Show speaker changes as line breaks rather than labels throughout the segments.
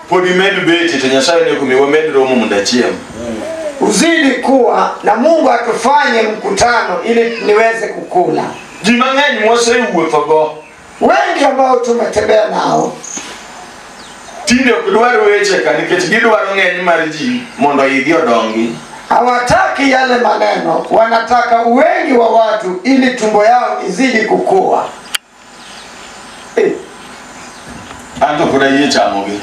Podi medu beti tenyasayo ni kumiwa medu romu mundachiem.
Uzidi kuwa na Mungu atufanye mkutano ili niweze kukula.
Jimangeni mwase uwe fago.
Wengi ambao tumetembea nao
Tinde kuduwaru weche kaniketi giduwaru ngeni mariji mondo idio dongi.
hawataki yale maneno, wanataka wengi wa watu ili tumbo yao izidi kukua.
Anto kuna iye chamoge.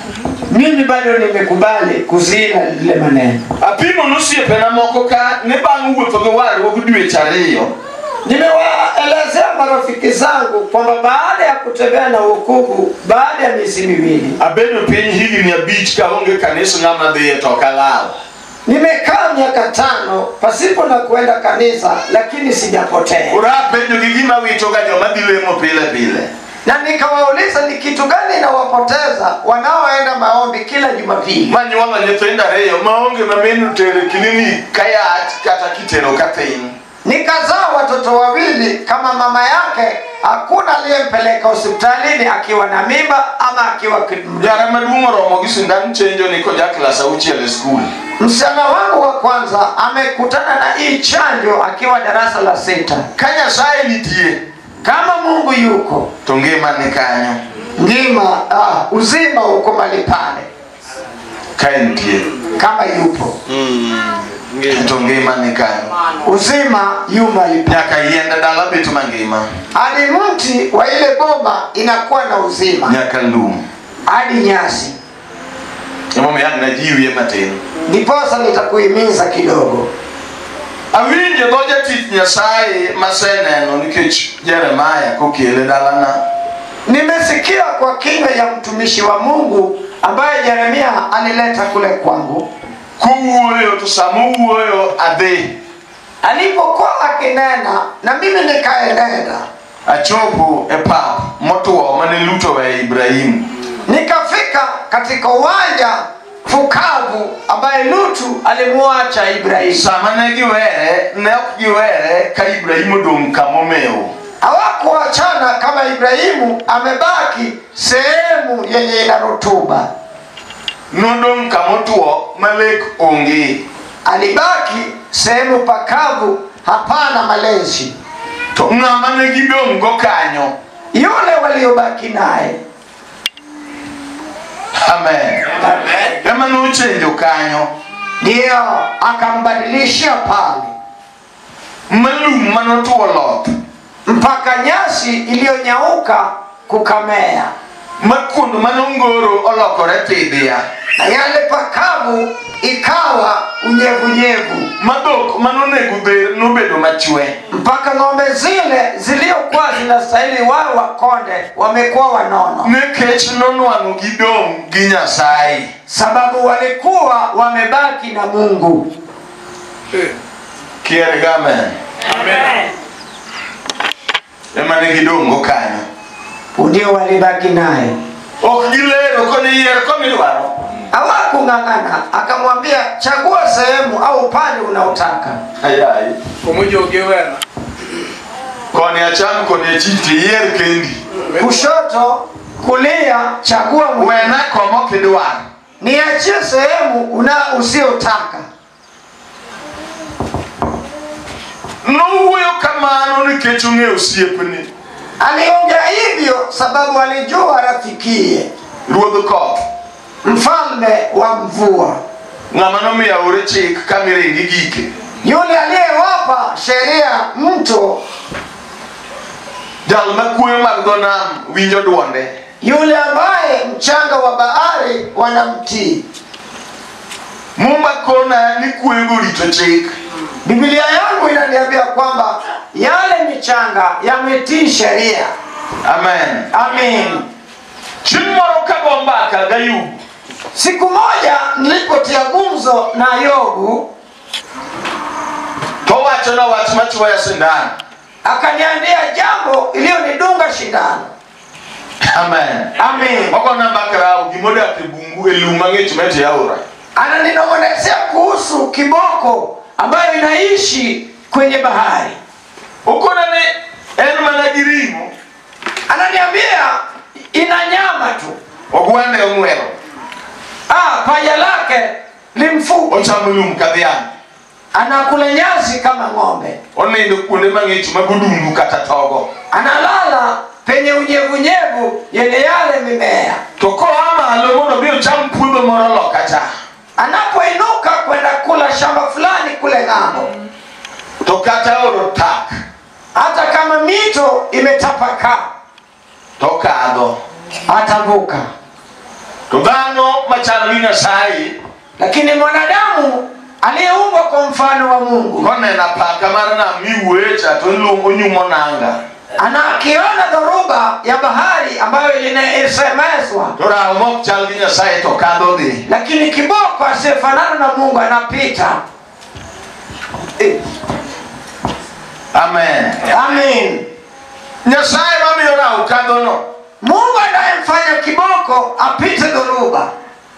Mimi bado nimekubali kuzila lile maneno.
Apimo nusie pena moko ka nebangu uwe fago waru wakuduwe chareyo.
Nimewaelezea marafiki zangu kwamba baada ya kutembea na wokovu baada ya miezi miwili,
Abedo penyi hili ni ya beach ka honge kanisa ngama dheye toka lao.
nimekaa miaka 5 pasipo na kuenda kanisa, lakini sijapotea.
Urape nyo gigima witoka joma dilemo pile pile.
Na nikawauliza ni kitu gani inawapoteza wanaoenda maombi kila Jumapili.
Manyi wanga nyetenda reyo maonge mamenu tere kilini kaya kata kitero katein.
Nikazaa watoto wawili kama mama yake hakuna aliyempeleka hospitalini akiwa na mimba ama akiwa kidumu.
Jara madumo romo gisindani chenjo niko ja klasa uchi ya school.
Msichana wangu wa kwanza amekutana na hii chanjo akiwa darasa la 6.
Kanya sae nitie.
Kama Mungu yuko,
Tongema nikanyo.
ngima uzima uko mali pale.
Kaya nitie.
Kama yupo.
Tongema nikanyo.
Uzima yu mali pale.
Nyaka yenda dala betu mangima.
Hadi mti wa ile boma inakuwa na uzima.
Nyaka lumu.
Hadi nyasi.
Mama yangu najiwi ya matenu.
Ndiposa nitakuhimiza kidogo.
Awinje goja tit nyasaye maseneno nikech Jeremiah kokiele dalana.
Nimesikia kwa kinywa ya mtumishi wa Mungu ambaye Yeremia alileta kule kwangu.
Kuwoyo tusamuwoyo ade.
Alipokuwa akinena na mimi nikaenenda.
Achopo epap motuo mane luto wa Ibrahimu.
Nikafika katika uwanja fukavu ambaye Lutu alimuacha Ibrahimu.
Samane giwere giwere ka Ibrahimu dum kamomeo.
Hawakuachana kama Ibrahimu amebaki sehemu yenye ina rutuba.
Nodum kamotuo malek ongi.
Alibaki sehemu pakavu, hapana malezi.
To ngamane gidom go kanyo.
Yule waliobaki naye.
Amen.
Amen.
Ema no chenjo kanyo.
Ndio akambadilisha pale.
Malum manotuo lot.
Mpaka nyasi iliyonyauka kukamea.
Makundu manongoro olokore tidia.
Na yale pakavu ikawa unyevunyevu.
Madok manonego ber nobedo machwe.
Mpaka ng'ombe zile ziliokuwa zinastahili wawe wakonde wamekuwa wanono.
Nekech nonwang'o gidong gi Nyasaye.
Sababu walikuwa wamebaki na Mungu.
Kier amen.
Amen.
Ema ne gidong go kanyo.
Ndio walibaki naye.
Ok gilero koni yer komidwaro.
Hawakung'ang'ana, akamwambia chagua sehemu au upande unaotaka.
Ayai.
Komojoge wena.
Koni acham koni achiti yer kendi.
Kushoto, kulia, chagua mwenyewe.
Wena komo kidwaro.
Niachie sehemu usiotaka.
Nuhuyo kamano nikech ong'eyo osiepni.
Aliongea hivyo sababu alijua rafikie.
Ruodh koth.
Mfalme wa mvua.
Ng'ama nomiya ore chik kamiringi gike.
Yule aliyewapa sheria mto.
Jal makuoyo mag dho nam winjo duonde.
Yule ambaye mchanga wa bahari wanamtii.
Mumba kona ni kuego rito chik.
Biblia yangu inaniambia kwamba yale michanga yametii sheria.
Amen.
Amen.
Chimoro kagomba kagayubu.
Siku moja nilipotia gumzo na Yobu,
to wacho na wach machuoya sindano.
akaniambia jambo iliyonidunga shindano.
Amen.
Amen.
Okona bakrao gimoda kibungu eluma ngech mete yaura.
Ananinong'onezea kuhusu kiboko ambayo inaishi kwenye bahari.
Ukona ne en managirimo.
Ananiambia ina nyama tu.
Ogwande ongwero.
paja lake limfupi,
ochamo lum ka dhiang',
anakula nyasi kama ng'ombe,
onindo kuonde mang'ich magudundu kata togo,
analala penye unyevunyevu yenye yale mimea.
to koa malo mondo obi ocham puodho moro loka cha,
Anapoinuka kwenda kula shamba fulani kule ng'ambo,
to kata oro tak,
hata kama mito imetapakaa,
to kadho.
atavuka.
To dhano machalo gi Nyasaye,
Lakini mwanadamu aliyeumbwa kwa mfano wa Mungu,
koneno apaka mar nam miwuoye cha to onyumo nanga,
anakiona dhoruba ya bahari ambayo inasemezwa,
to rawo mok chal gi Nyasaye to kadho dhi.
lakini kiboko asiyefanana na Mungu anapita.
Amen.
Amen.
Nyasaye mamiyo rawo kadhono,
Mungu anayemfanya kiboko apite dhoruba,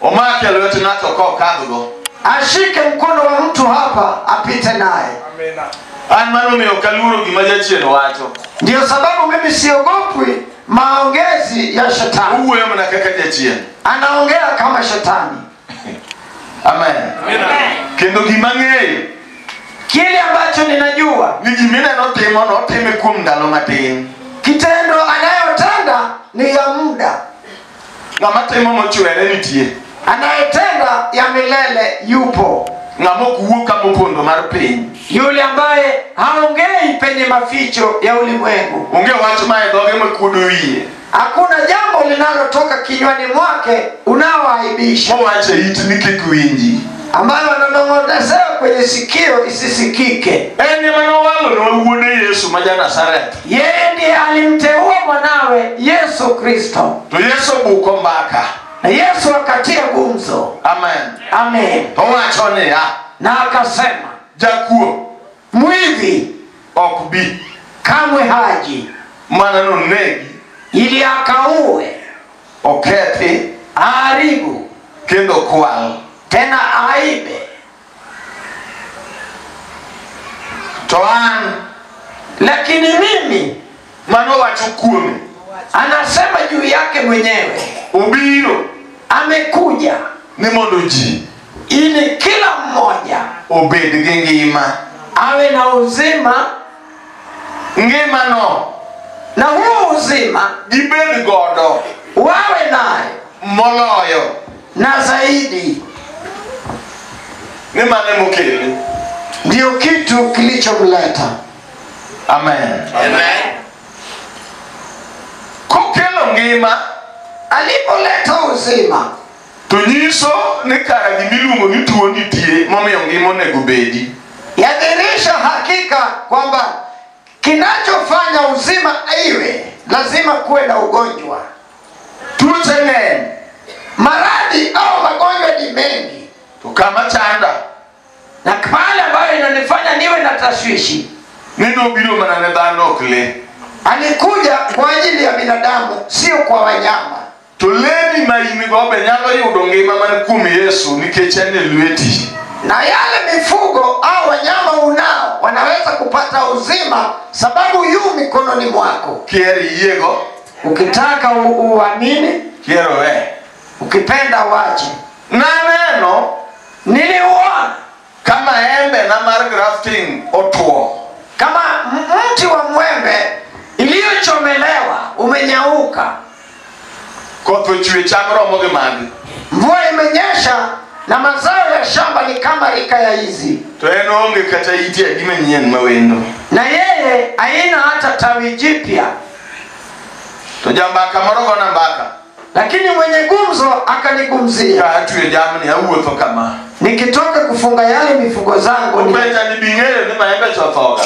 omake lwet ng'ato kokadhogo.
ashike mkono wa mtu hapa apite naye.
An mano miyo kaluoro gima jachien wacho.
Ndio sababu mimi siogopi maongezi ya shetani.
Owuoyo mana kaka jachien.
Anaongea kama shetani.
Amen. Kendo gima ng'eyo,
Kile ambacho ninajua,
ni gimineno timo notime kuom ndalo matin.
kitendo anayotenda ni ya muda,
Ng'ama timo mochwere nitie.
anayetenda ya milele yupo.
Ng'ama ok wuo kamopondo mar piny.
Yule ambaye haongei penye maficho ya ulimwengu.
Onge wach ma e dhoge makuodo wiye.
Hakuna jambo linalotoka kinywani mwake unaoaibisha,
Mowacho e it ni kik winji.
ambayo ananong'onezewa kwenye sikio isisikike.
En ema nowalonwa wuode Yesu ma ja-Nazareth.
Yeye ndiye alimteua mwanawe Yesu Kristo,
To Yesu buko mbaka.
na Yesu akatia gumzo.
Amen.
Amen.
To wacho niya,
Na akasema,
jakuo
mwivi
ok bi
kamwe haji
mana nonegi,
ili akaue,
okethi
aharibu,
kendo kwal.
tena aibe.
To an
Lakini mimi,
mano wacho kuome,
anasema juu yake mwenyewe,
obiro
amekuja
ni mondo ji
ili kila mmoja
obed gi ngima.
awe na uzima,
Ngimano
na huo uzima
gibed godo
wawe naye
moloyo
na zaidi.
ni mane mokele.
Ndio kitu kilichomleta.
Amen.
Amen.
Kokelo ngima,
Alipoleta uzima,
to nyiso ni kara gimiluongo ni tuo nitie momiyo ngima onego bedi.
yadhihirisha hakika kwamba kinachofanya uzima iwe lazima kuwe na ugonjwa.
Tuoche ng'eny,
Maradhi au magonjwa ni mengi,
to kama chanda
na pale ambayo inanifanya niwe na tashwishi,
ni nobiro mana ne dhano ok le.
alikuja kwa ajili ya binadamu, sio kwa wanyama.
To leni ma in go be nyalo yudo ngima man kuom Yesu nikech en e lweti.
Na yale mifugo au wanyama unao wanaweza kupata uzima sababu yu mikononi mwako.
Kier yiego,
Ukitaka uamini,
kiero we.
ukipenda wache.
Naneno
Niliuona
kama embe na mar grafting otuo.
kama mti wa mwembe iliyochomelewa umenyauka.
Koth ochwe cham romo gi magi.
Mvua imenyesha na mazao ya shamba ni kama rika ya hizi,
To en onge kata iti adi manyien mawendo.
na yeye haina hata tawi jipya.
To jambaka moro gona mbaka.
Lakini mwenye gumzo akanigumzia.
Ka atwe jamni awuotho kama.
Nikitoka kufunga yale mifugo zangu
Umeja ni bing'eyo ni maembe chothoga.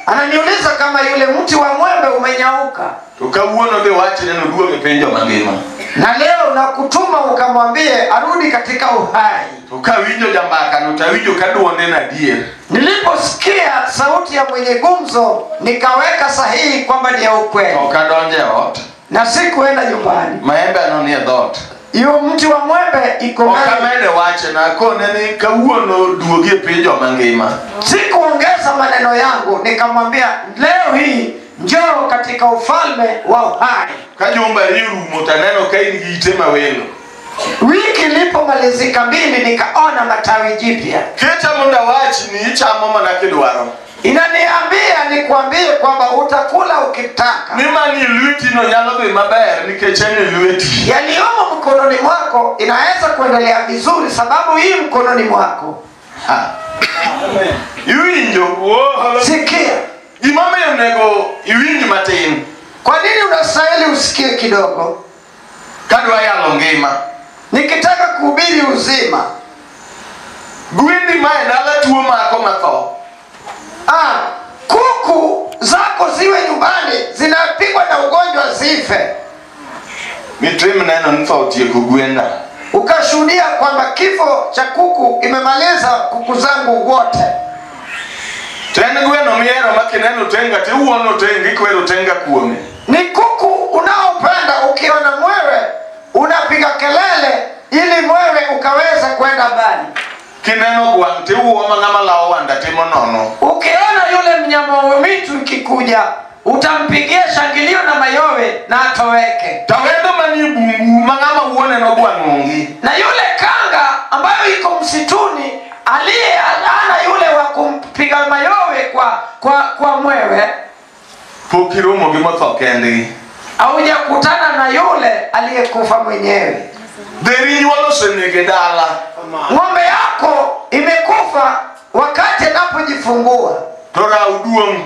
ananiuliza kama yule mti wa mwembe umenyauka.
To kawuono be wachne noduoge piny joma ngima.
Na leo nakutuma ukamwambie arudi katika uhai.
To kawinjo jambaka no tawinjo ka duonde na adier.
Niliposikia sauti ya mwenye gumzo nikaweka sahihi kwamba ni ya ukweli.
To kadonje ot.
Na sikuenda nyumbani.
Maembe ano ni e dhot.
Hiyo mti wa mwembe iko ndani.
Okamede wache na kone ni kawuono duogi e piny joma ngima.
Sikuongeza maneno yangu, nikamwambia leo hii njoo katika ufalme wa uhai.
Ka jomba rirumo taneno ka in gi ite mawelo.
Wiki ilipomalizika mbili nikaona matawi jipya.
Kita munda wachi ni ichamo mana kidwaro.
Inaniambia nikuambie kwamba utakula ukitaka.
Nima ni luiti no nyalo be maber ni kecheni luiti.
Yaliyomo mkononi mwako inaweza kuendelea vizuri sababu hii mkononi mwako.
Amen. Iwinjo.
Sikia.
Imame yonego iwinji matin.
Kwa nini unastahili usikie kidogo?
Kadwa yalo ngima.
Nikitaka kuhubiri uzima.
Gwindi mae dala tuo mako matho.
Kuku zako ziwe nyumbani zinapigwa na ugonjwa zife.
Mitrim neno nfa utieko gwenda.
Ukashuhudia kwamba kifo cha kuku imemaliza kuku zangu wote.
Tena gweno miero makineno tenga te uono tenga ikwero tenga kuome.
Ni kuku unaopenda ukiona mwewe unapiga kelele ili mwewe ukaweza kwenda mbali.
Kineno gwang te uoma ngama lao wanda timo nono.
Ukiona yule mnyama wa mwitu ikikuja utampigia shangilio na mayowe na atoweke.
Tawendo mani bungu mangama uone no gwangongi.
Na yule kanga ambayo iko msituni aliye ana yule wa kumpiga mayowe kwa mwewe.
Pokiromo gimotho kendi.
Haujakutana na yule aliyekufa mwenyewe.
Deri nyuolo senege dala.
Ng'ombe yako imekufa wakati anapojifungua.
Tora uduong.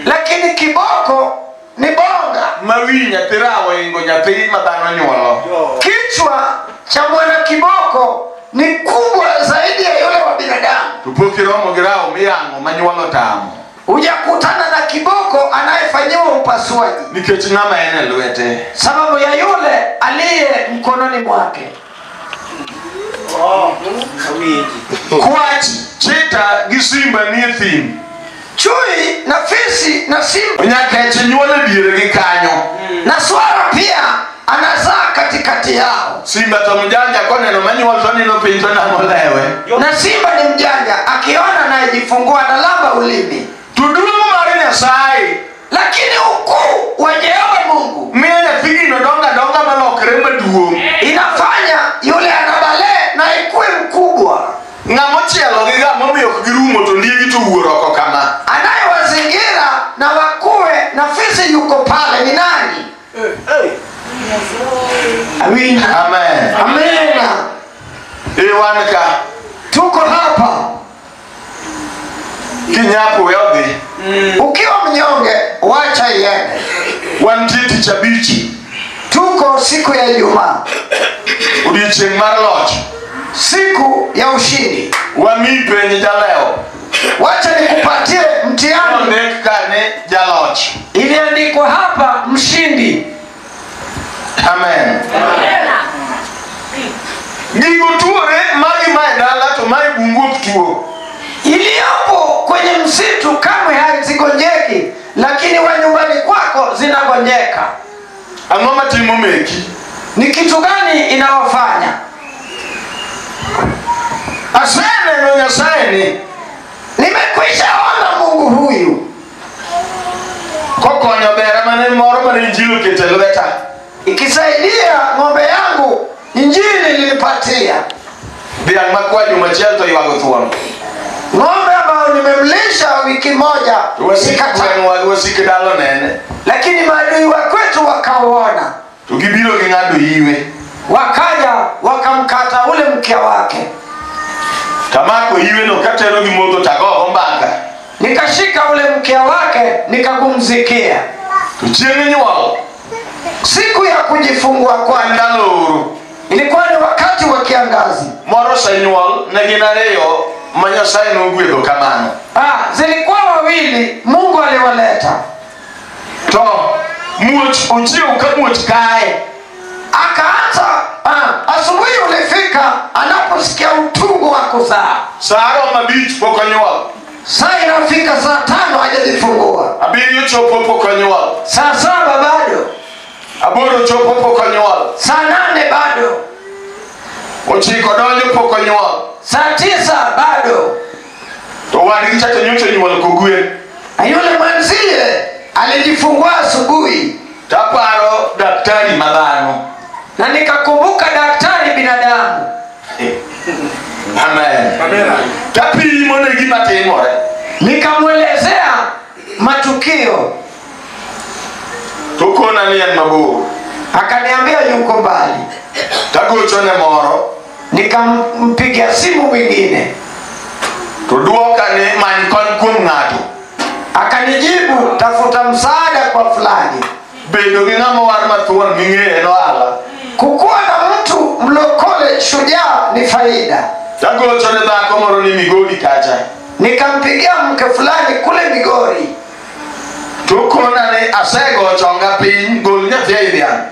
Lakini kiboko ni bonga.
Mawinya tirawa ingo nyathi madhano nyuolo.
Kichwa cha mwana kiboko ni kubwa zaidi ya yule wa binadamu.
Tupokiromo girao miyango manyuolo tamo.
Hujakutana na kiboko anayefanyiwa upasuaji.
Nikech ng'ama ene lwete.
Sababu ya yule aliye mkononi mwake.
Kwach, chita, gisimba ni thim.
Chui na fisi na simba.
Nyakech nyuolo diere gi kanyo.
Na swara pia anazaa katikati yao.
Simba to mjanja koneno manyuolo to nino pinto na molewe.
Na simba ni mjanja akiona anayejifungua na lamba ulimi.
Tudumu mari Nyasaye.
Lakini ukuu wa Jehova Mungu
Miya nyathigi no donga malokre maduong.
inafanya yule anabale na ikuwe mkubwa.
Ng'amochielo gi gamo miyo ok girumo to ndiegi to wuoroko kama.
Anayewazingira na wakuwe na fisi yuko pale ni nani? Amen.
Amen.
Amena.
Ewanka.
Tuko hapa.
Kinyapo yodhi.
Ukiwa mnyonge wacha iende.
Wantiti chabichi.
Tuko siku ya Ijumaa.
Odiochieng' mar loch.
Siku ya ushindi.
Wami penye jaleo.
Wacha nikupatie mtihani.
Ondik kane jaloch.
Iliandikwa hapa mshindi.
Amen. Gigo tuore magi mae dala to mae bungu ok tuo.
Iliyopo kwenye msitu kamwe hazigonjeki, lakini wa nyumbani kwako zinagonjeka.
Ang'o matimo meki?
Ni kitu gani inawafanya?
Aseneno Nyasaye ni.
Nimekwisha ona Mungu huyu.
Kokonyo bera mane moro mane injili okete lweta.
Ikisaidia ng'ombe yangu injili nilipatia.
Dhiang' makwa juma achiel to ywago thuon.
Ng'ombe ambao nimemlisha wiki moja
wasik dalo nene.
lakini maadui wa kwetu wakauona.
To gibiro ging'ado iwe.
Wakaja wakamkata ule mkia wake.
Kamako iwe no katero gimodho tago mbaka.
Nikashika ule mkia wake nikagumzikia.
To chieng' nyuol.
Siku ya kujifungua kwa
ndalo
ilikuwa ni wakati wa kiangazi.
Moro senyuol ne gin ariyo ma Nyasaye nogwedho kamano.
Zilikuwa wawili Mungu aliwaleta.
To muoch ochiew ka muoch kae.
Akaanza asubuhi ulifika anaposikia utungu wa kuzaa.
Saa 5 pok onyuol.
Saa inafika saa 5 hajajifungua.
7 chopo pok onyuol.
Saa 7 bado.
8 chopo pok onyuol.
Saa 8 bado.
9 donjo pok onyuol.
Saa 9 bado.
To wadgi chacha nyocha nyuol kogwen.
Yule mwenzie alijifungua asubuhi.
Taparo daktari madhano.
Na nikakumbuka daktari
Tapimo ne gima timore.
Nikamwelezea matukio.
Tukona ni en mabor.
Akaniambia yuko mbali.
Tagochone moro.
Nikampigia simu mwingine.
Tuduoka ni many kony kuom ng'ato.
Akanijibu tafuta msaada kwa fulani.
Bedo gi ng'ama war mathuon ming'eye nohala.
Kukuwa na mtu mlokole shujaa ni faida.
Tagochone dhako moro ni Migori kacha.
Nikampigia mke fulani kule Migori.
Tukona ni asego chonga piny gol nyathi e dhiang'.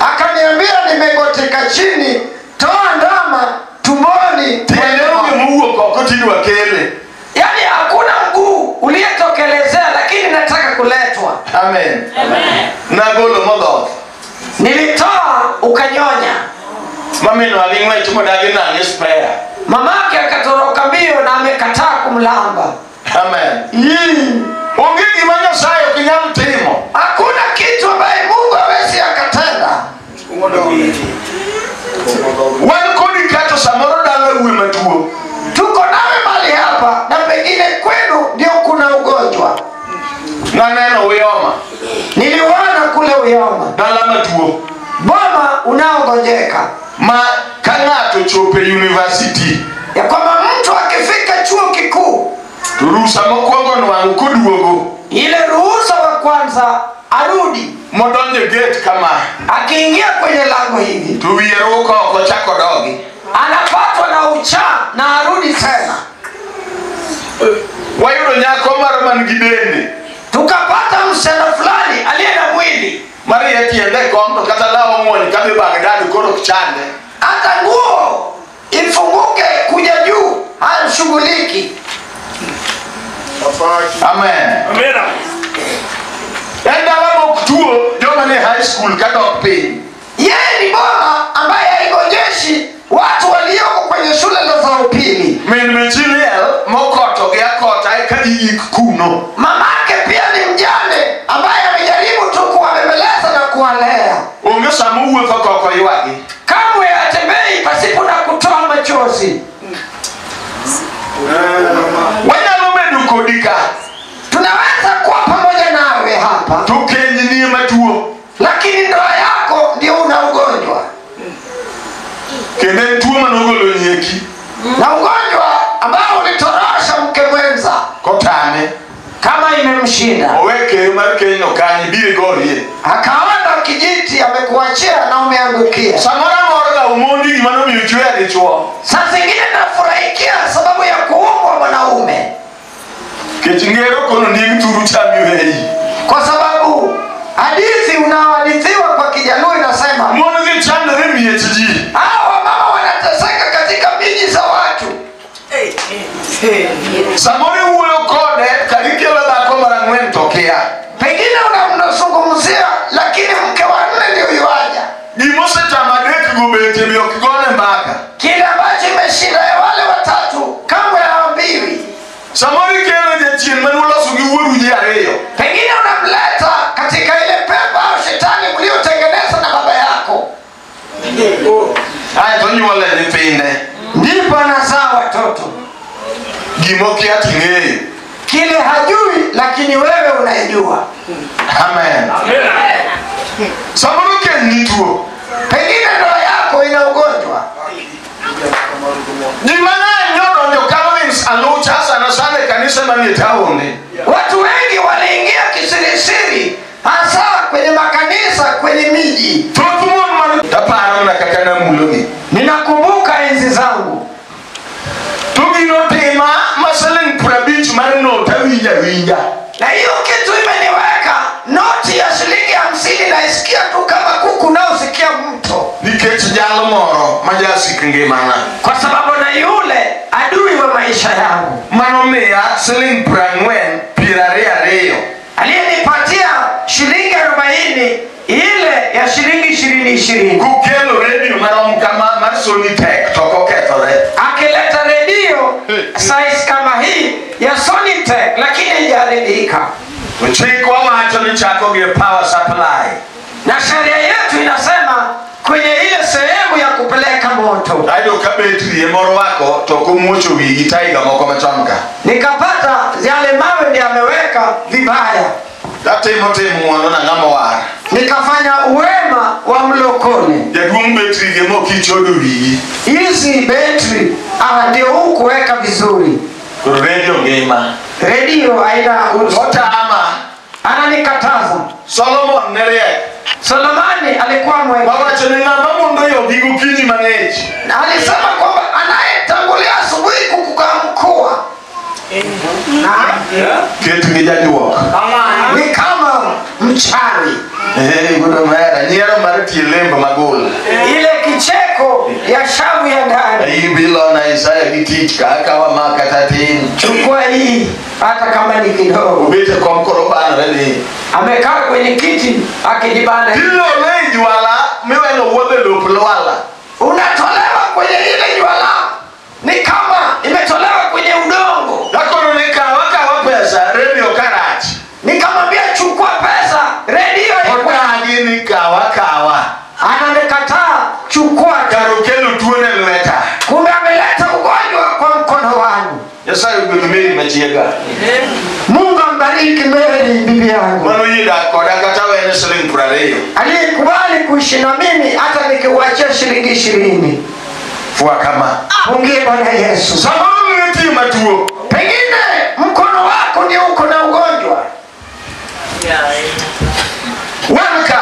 Akaniambia nimegotika chini, toa ndama tumboni.
Tiende unge muwuok oko tidwa kele.
Yaani hakuna mguu uliyetokelezea lakini nataka kuletwa.
Amen. Nagolo modhoth.
Nilitoa ukanyonya.
Mamino aling'wech modagi nang'e spare.
Mamake akatoroka mbio na amekataa kumlamba.
Amen. Onge gima Nyasaye ok nyal timo.
Hakuna kitu ambaye Mungu hawezi akatenda.
Wan kodi kato samoro dala uwe matuo.
Tuko nawe mali hapa na pengine kwenu ndio kuna ugonjwa.
Naneno Uyoma.
Niliona kule Uyoma.
Dala matuo.
Boma unaogonjeka.
Ma kang'ato chope university.
Ya kwamba mtu akifika chuo kikuu.
Ruhusa mokwongo nwang'o koduogo.
Ile ruhusa wa kwanza arudi.
Modonje gate kama.
Akiingia kwenye lango hivi.
Tuwiero oko chako dogi.
Anapatwa na uchaa na arudi tena.
Wayudo nyako maro man gi dende.
Tukapata msichana fulani aliye na mwili.
Mari etiende komto kata lao mwoni kabe Baghdad koro kichande.
Hata nguo ifunguke kuja juu hashughuliki.
Amen.
Amen.
Enda wamo kutuo joma ni high school kadok piny.
Yeye ni boma ambaye haigonjeshi watu walioko kwenye shule za upili.
Min michiliel mokoto gi akota eka igik kuno.
Mamake pia ni mjane ambaye amejaribu tu kuwabembeleza na kuwalea.
Onge samu wuotho koko ywagi.
Kamwe atembei pasipo na kutoa machozi.
Wanyalo bedo kodi ka.
Tunaweza kuwa pamoja nawe hapa.
Tukenyi ni matuo.
Lakini ndoa yako ndio una ugonjwa.
Kende tuo manogolo nyeki.
Na ugonjwa ambao ulitorosha mke mwenza.
Kotane.
Kama imemshinda.
Oweke mar kenyo kanyi bire gorie.
Akaona kijiti amekuachia na umeangukia.
Samora mora umondi imano miuchwe alichuo.
Saa zingine nafurahikia sababu ya kuumbwa mwanaume.
Kechingero kono ndigi turu chami hei.
Kwa sababu hadithi unaohadithiwa kwa Kijaluo inasema
mwana zi chandere miyechi.
hawa mama wanateseka katika miji za watu.
Samori uwe kode karikela dhako mara ng'wen tokea.
Pengine unamzungumzia lakini mke wa nne ndio yuaja.
Gimose tamadek gubete biokigone mbaka.
Kile ambacho imeshinda ya wale watatu kamwe hawaambiwi.
Samori kele jachien manulo sugi uweru jiareyo.
Pengine unamleta katika ile pepo au shetani mliotengeneza na baba yako.
Haya tonyuole nipinde.
Ndipo anazaa watoto.
Gimoki ating'eyo.
Kile hajui lakini wewe unaijua.
Amen. Samoro kenyi tuo.
Pengine ndoa yako ina ugonjwa.
Jimana nyodo ndio Calvins alucha sana sana kanisa mani taone.
Watu wengi waliingia kisirisiri hasa kwenye makanisa kwenye miji.
Tutumwa mani tapana na kakana mulogi.
Ninakumbuka enzi zangu.
Tugino tema masaling prabich marino tawija winja.
Na hiyo kitu imeniweka noti ya shilingi 50 naisikia tu kama kuku nao sikia mto.
Nikech jalo moro majasi ngimana.
Kwa sababu na yule adui wa maisha yangu.
Manomia siling prangwen pirarea.
Aliyenipatia shilingi 40 ile ya shilingi 20.
Kukelo radio marom kama marsoni tek toko kethore.
Akileta redio size kama hii ya Sonytech lakini haijaribika.
Chiko wacho ni chako ge power supply.
Na sheria yetu inasema kwenye ile sehemu ya kupeleka moto.
Ayo kabetri moro wako to kumucho wigi taiga moko machonka.
Nikapata yale mawe ndiyo ameweka vibaya.
Datimo mwono na ngamo war.
Nikafanya wema wa mlokole.
Jaduong betri gemo kichodo wigi.
Hizi betri ndio hukuweka vizuri.
Radio ngema.
Radio haina
Hota ama
ananikataza.
Solomon nere.
Solomoni alikuwa mwema.
Baba chenenga mamundo yo gigu kinyi mangeji.
Alisema kwamba anayetangulia asubuhi kukukamkua.
Ketu ngejajuok.
Ni kama mchawi.
Gudo mara nyero mariti lemba magol.
Ile kicheko ya shavu ya ndani.
Ibilo na Isaya kitich kaka wa makatatin.
Chukua hii hata kama ni kidogo.
Ubete kwa mkoro bana redi.
Amekaa kwenye kiti akijibana.
Hilo leji wala miwelo uwebe luplo wala.
Unatolewa kwenye ile juala. Ni kama imetolewa kwenye udongo.
Lakini waka pesa radio karachi.
Nikamwambia chukua pesa radio
Hoka agini kawa.
ananikataa chukua.
Karukelu tuone lweta.
Kumbe ameleta ugonjwa kwa mkono wangu.
Yesa yugumiri machiega.
Mungu ambariki Mary bibi yangu.
Mano yida koda kata wene shilingi purareyo.
Alikubali kuishi na mimi hata nikiwachia shilingi 20.
Fua kama.
Mungie Bwana Yesu.
Sababu niti matuo.
Pengine mkono wako ndio uko na ugonjwa.
Wanka.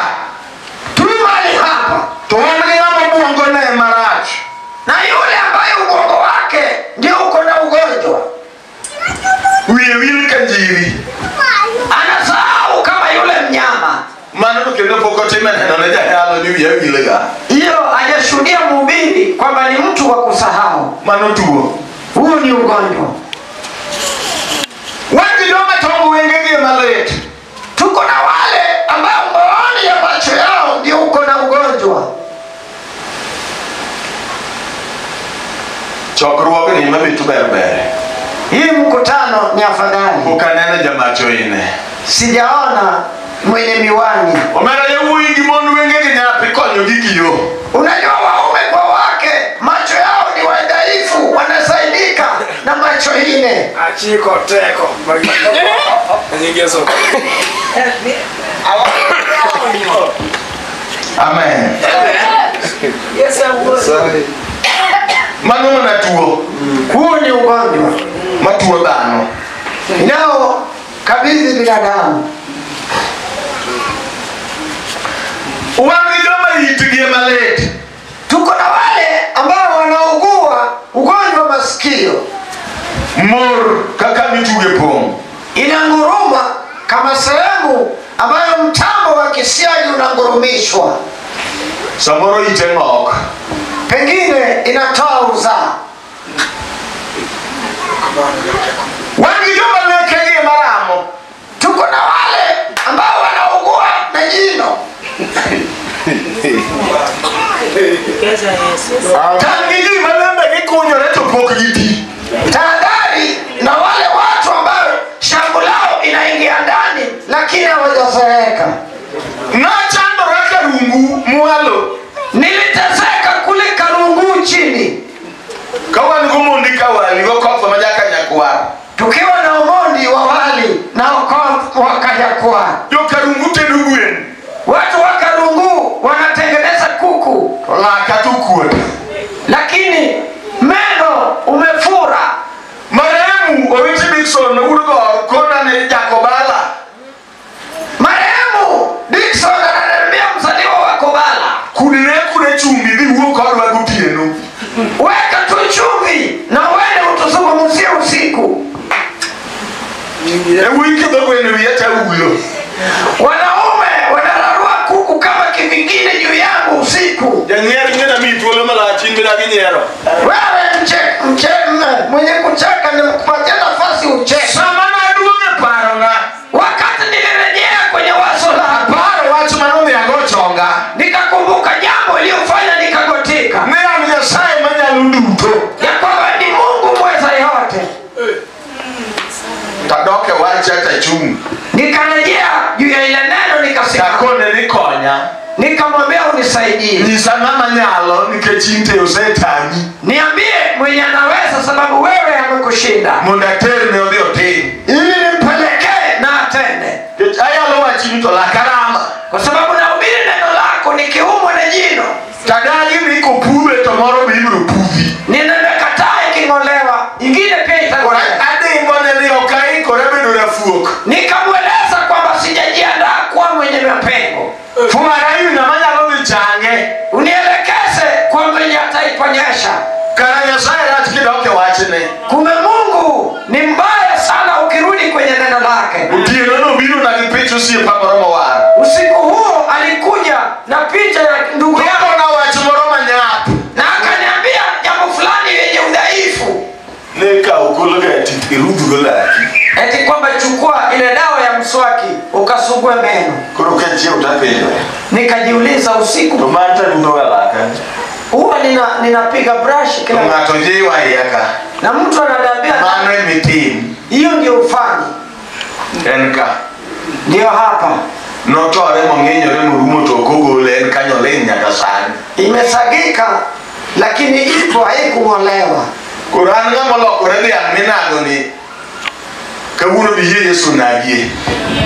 Tumali hapa.
Tuwamli hapa buongo na marachi.
Na yule ambaye ubongo wake ndio uko na ugonjwa.
Wili kanjiri.
Anasahau kama yule mnyama.
Mano kendo pokote na naja halo ni wilega.
Hiyo hajashuhudia mhubiri kwamba ni mtu wa kusahau.
Mano tuo.
Huu ni ugonjwa.
Wandi doma tongo wengege malete.
Tuko na wale ambao maoni ya macho yao ndio uko na ugonjwa.
Chokruoge ni mabitu berbere.
Hii mkutano ni afadhali.
Ukanene jamacho ine.
Sijaona mwenye miwani.
Omera yewu ingi mondu wengege nyapi konyo gigiyo.
Unajua waume kwa wake macho yao ni wadhaifu, wanasaidika na macho ine.
Achiko teko. Nyingezo.
Amen.
Yes, I was. Sorry.
Mano na tuo.
Huu ni ugonjwa.
Matuo bano.
Nao kabidhi binadamu.
Wandi doma yitigie malete.
Tuko na wale ambao wanaugua ugonjwa masikio.
Mor kaka mituge pong.
Inanguruma kama sehemu ambayo mtambo wa kisiagi unangurumishwa.
Samoro itengok.
Pengine inatoa uzaa.
Wandi doma lekege maramo.
Tuko na wale ambao wanaugua na jino.
Tangiji malembe kikunyo reto pok giti.
Tahadhari na wale watu ambao shambu lao inaingia ndani lakini hawajazeeka.
Na chando raka rungu mualo.
Niliteseka kule Karungu chini.
Kawan gumundika wali gokofa majaka nyakuwa.
Tukiwa na Omondi wa wali na Okoth wakajakua.
Yo karungu tenuguen.
Watu wa Karungu wanatengeneza kuku.
La katukua.
Lakini meno umefura.
Maremu Owiti Dixon urgo kona ne Jakobala.
Marehemu Dickson ananiambia mzaliwa wa Kobala.
Kune chumbi di uo kodwa gutieno.
Weka tu chumvi na uende utuzungumzie usiku.
Wiki dogo ene wieta uyo.
Wanaume wanararua kuku kama kivingine juu yangu usiku.
Janyeri ngena mitu wala mala chimbi la kinyero.
Wewe mwenye kucheka nimekupatia nafasi ucheke.
Samana aduge parona.
Wakati nilirejea kwenye wazo la
Paro watu manome yagochonga.
nikakumbuka jambo iliyofanya nikagotika.
Nea mnyasaye manya lunduto.
Ya kwamba ni Mungu mweza yote.
Tadoke wacha tachumu.
Nikarejea juu ya ile neno nikasema.
Takone nikonya.
Nikamwambia unisaidie.
Nisana manyalo nikechi chinte usetani.
Niambie mwenye anaweza, sababu wewe amekushinda.
Mundaktari ne odhi otini.
Ili nimpelekee na atende.
Ayalo wachini to la karama.
Kwa sababu nahubiri neno lako nikiumwa na jino.
Tadagi niko puve tomorrow bibru puvi.
Ninakataa iking'olewa, ingine pia itang'olewa.
Ade mbona ni okai korebe ndo rafuok.
Nikamweleza kwamba sijajiandaa kuwa mwenye mapengo.
Fumarayu na manyalo vichange.
Unielekeze kwa mwenye ataiponyesha.
Karanya saya rati kidoke wachine.
Kume Mungu ni mbaya sana ukirudi kwenye neno lake.
Utieno no biru na kipichu siye pamoromo wara.
Usiku huo alikuja na picha ya ndugu yako
na wachimoroma nyapu.
na akaniambia jambo fulani yenye udhaifu.
Neka ukuluga irudu golaki.
Eti kwamba chukua ile dawa ya mswaki ukasugue meno.
Kuruka jia utapenda.
Nikajiuliza usiku.
Tomata ndoga laka.
Huwa ninapiga brush kila
Tomato jiwa yaka.
na mtu ananiambia
Mano emitim.
hiyo ndio ufanye.
Enka.
Ndio hapa.
Notore mongenyo re murumo to kogole enkanyo lenya kasani.
Imesagika lakini ipo haikung'olewa.
Kuranga molokore ni aminago ni. Kawuno biye Yesu nagie.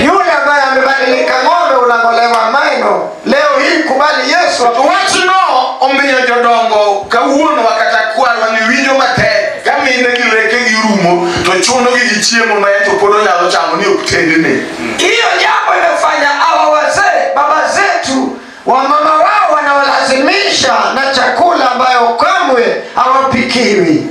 Yule ambaye amebadilika ng'ombe unang'olewa meno. Leo hii kubali Yesu.
Watu no omiyo jodongo kawuono wakatakuwa ni winjo mate kama ine gileke girumo to chuno gichiemo ma ento podo nyalo chamo ni okutendene.
Hiyo jambo imefanya hawa wazee baba zetu wa mama wao wanawalazimisha na chakula ambayo kamwe hawapikiwi.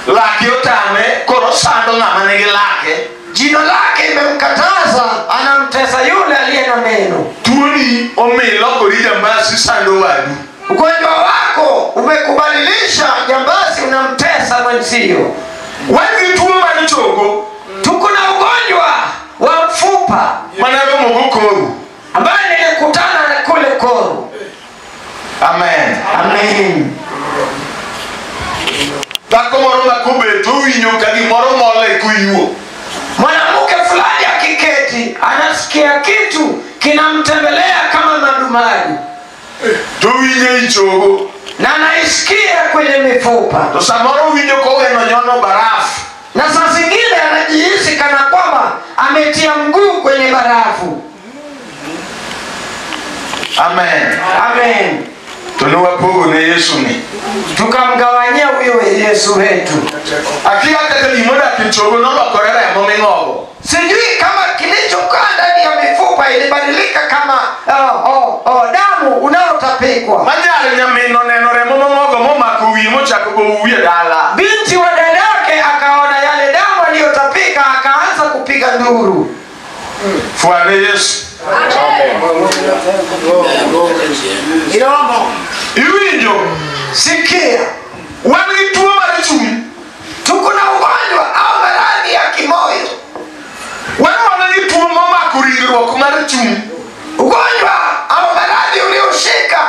Laki otame koro sando ng'ama nigi lake.
Jino lake imemkataza, anamtesa yule aliye na meno.
Tuoni omilo kori jambasi sando wadu.
Ugonjwa wako umekubadilisha jambazi, unamtesa mwenzio.
Wadi tuo mani chogo.
Tuko na ugonjwa wa mfupa
Manalo mogo koru.
ambaye nilikutana na kule Koru.
Amen.
Amen.
Tako moro makube to winyo kagi moro mole kuyuo.
Mwanamke fulani akiketi anasikia kitu kinamtembelea kama madumadu.
To winyo ichogo.
Na anaisikia kwenye mifupa.
To samoro winyo kowe no nyono barafu.
Na saa zingine anajihisi kana kwamba ametia mguu kwenye barafu.
Amen.
Amen.
Tunuwa pogo ne Yesu ni.
Tukamgawanyia huyo Yesu wetu.
Akia kaka limoda kichogo no bakorera ya momengogo.
Sijui kama kilichokaa ndani ya mifupa ilibadilika kama damu unaotapikwa.
Manyale nyamino neno re momengogo moma kuwimo chakugo uwie dala.
Binti wa dadake akaona yale damu aliyotapika akaanza kupiga nduru.
Fuane Yesu. Iwinjo.
Sikia.
Wani tuo marichumi.
Tuko na ugonjwa au maradhi ya kimoyo.
Wani tuo mama kuringirwa kumarichumi.
Ugonjwa au maradhi ulioshika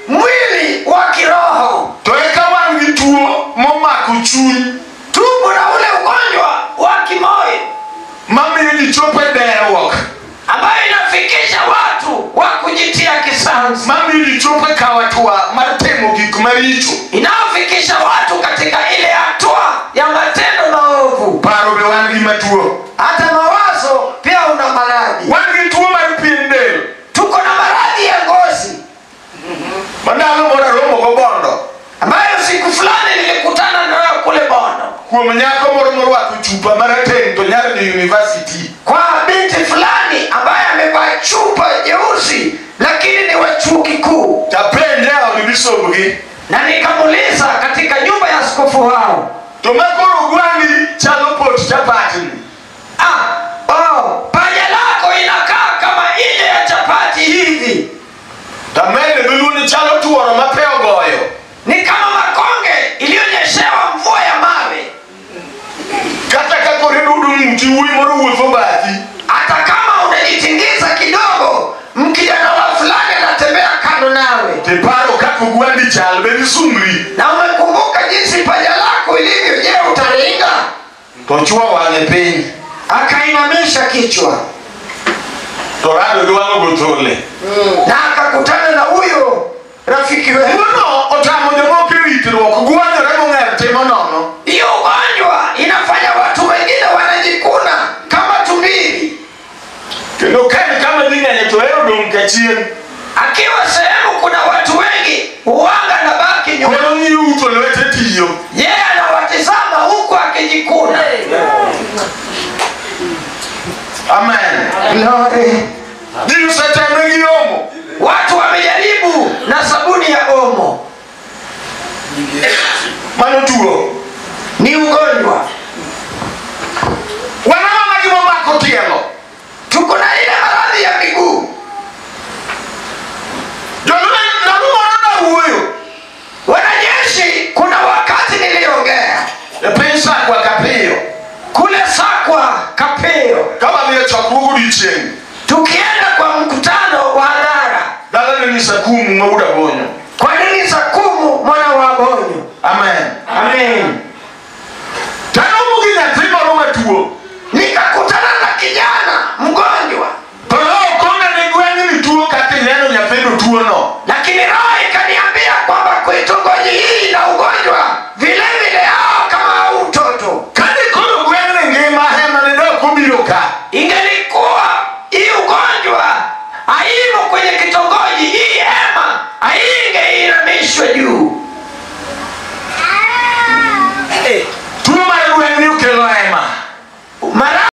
mwili wa kiroho.
Toeka wani tuo mama kuchuni.
Tupo na ule ugonjwa wa kimoyo.
Mami ilichope derewok.
Ambayo inafikisha watu wa kujitia kisanzi.
Mami ilichope kawatua matemo gikumaricho.
Inafikisha watu katika ile hatua ya matendo maovu.
Paro be wani matuo.
Hata mawazo pia una maradhi.
Wani tuo maripindel.
Tuko na maradhi ya ngozi.
Mandalo mora romo go bondo.
Ambayo siku fulani nilikutana na wewe kule Bondo.
Kwa mnyako moro wa kuchupa marateng to nyari ni university.
Kwa binti fulani ambaye amevaa chupa nyeusi lakini ni wa chuo kikuu.
Tapende au nibisobugi.
Na nikamuuliza katika nyumba ya askofu wao.
Tomakoro gwani chalo pot chapati.
Paja lako inakaa kama ile ya chapati hivi.
Tamene biluni chalo tuoro mapeo goyo.
Ni kama makonge iliyonyeshewa mvua ya mawe.
Kata kakore dudu mti ui moro uwefo bati.
Hata kama unajitingiza kidogo, mkijana wa fulani anatembea kando nawe.
Teparo kako gwani chalo bedi sumri.
Na umekumbuka jinsi paja lako ilivyo, je, utaringa?
Tochua wane penyi.
Akainamisha kichwa.
Torado duwango gotole.
Na akakutana na huyo rafiki wetu.
Uno otamo jomoko ritruok gwanyore mong'er timo nono.
Hiyo ugonjwa inafanya watu wengine wanajikuna kama tumbili.
Kendo kama ning'enye to hero dong' kachien.
Akiwa sehemu kuna watu wengi huanga na baki nyuma.
Kendo ng'iyo to lwete tiyo.
Yeye anawatizama huku akijikuna.
Amen.
Glory.
Ji oseteme gi omo.
Watu wamejaribu na sabuni ya omo.
Mano tuo.
Ni ugonjwa.
Wanama gima mako tielo.
Tuko na ile maradhi ya miguu. Wanajeshi, kuna wakati niliongea
Sakwa Kapeyo.
kule Sakwa Kapeyo,
Kama vile chakrugu dicheni.
tukienda kwa mkutano wa hadhara.
Dala ni Sakumu Mauda Bonyo.
Kwa nini Sakumu mwana wa Bonyo?
Amen.
Amen.